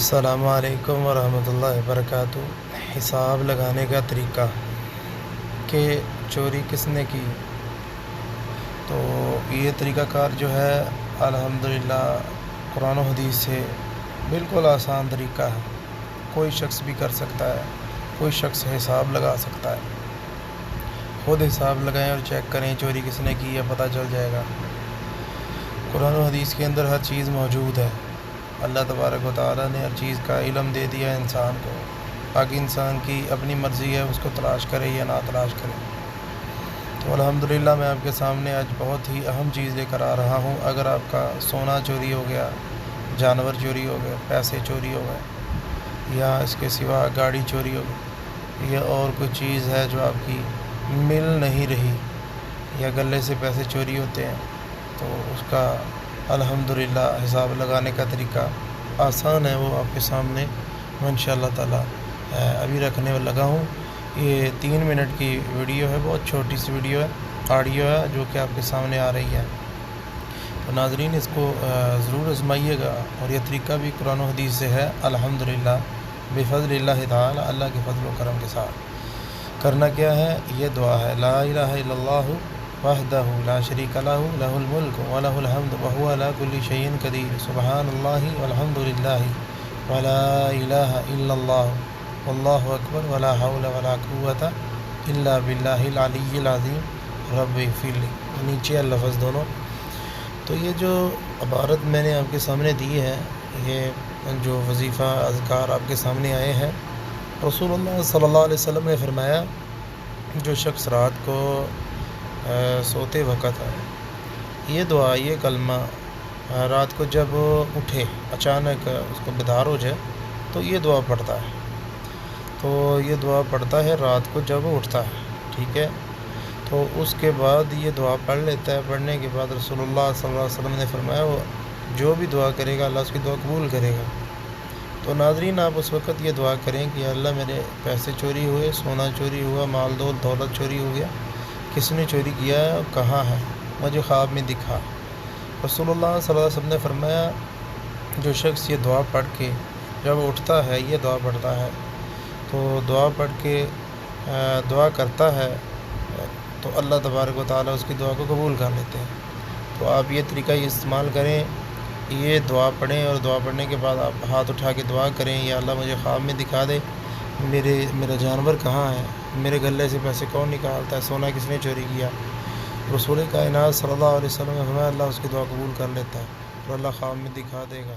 السلام علیکم ورحمۃ اللہ وبرکاتہ۔ حساب لگانے کا طریقہ کہ چوری کس نے کی، تو یہ طریقہ کار جو ہے الحمدللہ قرآن و حدیث سے بالکل آسان طریقہ ہے، کوئی شخص بھی کر سکتا ہے، کوئی شخص حساب لگا سکتا ہے۔ خود حساب لگائیں اور چیک کریں چوری کس نے کی ہے، پتہ چل جائے گا۔ قرآن و حدیث کے اندر ہر چیز موجود ہے، اللہ تبارک و تعالیٰ نے ہر چیز کا علم دے دیا انسان کو، باقی انسان کی اپنی مرضی ہے اس کو تلاش کرے یا نہ تلاش کرے۔ تو الحمدللہ میں آپ کے سامنے آج بہت ہی اہم چیز لے کر آ رہا ہوں۔ اگر آپ کا سونا چوری ہو گیا، جانور چوری ہو گئے، پیسے چوری ہو گئے، یا اس کے سوا گاڑی چوری ہو گئی، یا اور کوئی چیز ہے جو آپ کی مل نہیں رہی، یا گلے سے پیسے چوری ہوتے ہیں، تو اس کا الحمدللہ حساب لگانے کا طریقہ آسان ہے، وہ آپ کے سامنے میں انشاءاللہ تعالیٰ ابھی رکھنے لگا ہوں۔ یہ 3 منٹ کی ویڈیو ہے، بہت چھوٹی سی ویڈیو ہے، آڈیو ہے جو کہ آپ کے سامنے آ رہی ہے۔ تو ناظرین اس کو ضرور آزمائیے گا، اور یہ طریقہ بھی قرآن و حدیث سے ہے الحمدللہ بفضل اللہ تعالیٰ، اللہ کے فضل و کرم کے ساتھ۔ کرنا کیا ہے، یہ دعا ہے، لا الہ الا اللہ وحدہ لا شریک لہ لہ الملک ولہ الحمد وہو علی کل شیء قدیر، سبحان اللہ والحمد للہ ولا الہ الا اللہ واللہ اکبر ولا حول ولا قوۃ الا باللہ العلی العظیم رب اغفر لی۔ نیچے الفظ دونوں۔ تو یہ جو عبارت میں نے آپ کے سامنے دی ہے، یہ جو وظیفہ اذکار آپ کے سامنے آئے ہیں، رسول اللہ صلی اللہ علیہ وسلم نے فرمایا جو شخص رات کو سوتے وقت ہے یہ دعا، یہ کلمہ رات کو جب اٹھے، اچانک اس کو بیدار ہو جائے تو یہ دعا پڑھتا ہے، تو یہ دعا پڑھتا ہے رات کو جب اٹھتا ہے، ٹھیک ہے، تو اس کے بعد یہ دعا پڑھ لیتا ہے۔ پڑھنے کے بعد رسول اللہ صلی اللہ علیہ وسلم نے فرمایا وہ جو بھی دعا کرے گا اللہ اس کی دعا قبول کرے گا۔ تو ناظرین آپ اس وقت یہ دعا کریں کہ اللہ میرے پیسے چوری ہوئے، سونا چوری ہوا، مال دولت چوری ہو گیا، کس نے چوری کیا ہے اور کہاں ہے، مجھے خواب میں دکھا۔ رسول اللہ صلی اللہ علیہ وسلم نے فرمایا جو شخص یہ دعا پڑھ کے جب اٹھتا ہے، یہ دعا پڑھتا ہے، تو دعا پڑھ کے دعا کرتا ہے تو اللہ تبارک و تعالیٰ اس کی دعا کو قبول کر لیتے ہیں۔ تو آپ یہ طریقہ یہ استعمال کریں، یہ دعا پڑھیں، اور دعا پڑھنے کے بعد آپ ہاتھ اٹھا کے دعا کریں، یا اللہ مجھے خواب میں دکھا دے میرا جانور کہاں ہے، میرے گلے سے پیسے کون نکالتا ہے، سونا کس نے چوری کیا۔ رسول کائنات صلی اللہ علیہ وسلم نے فرمایا اللہ اس کی دعا قبول کر لیتا ہے، اور اللہ خواب میں دکھا دے گا۔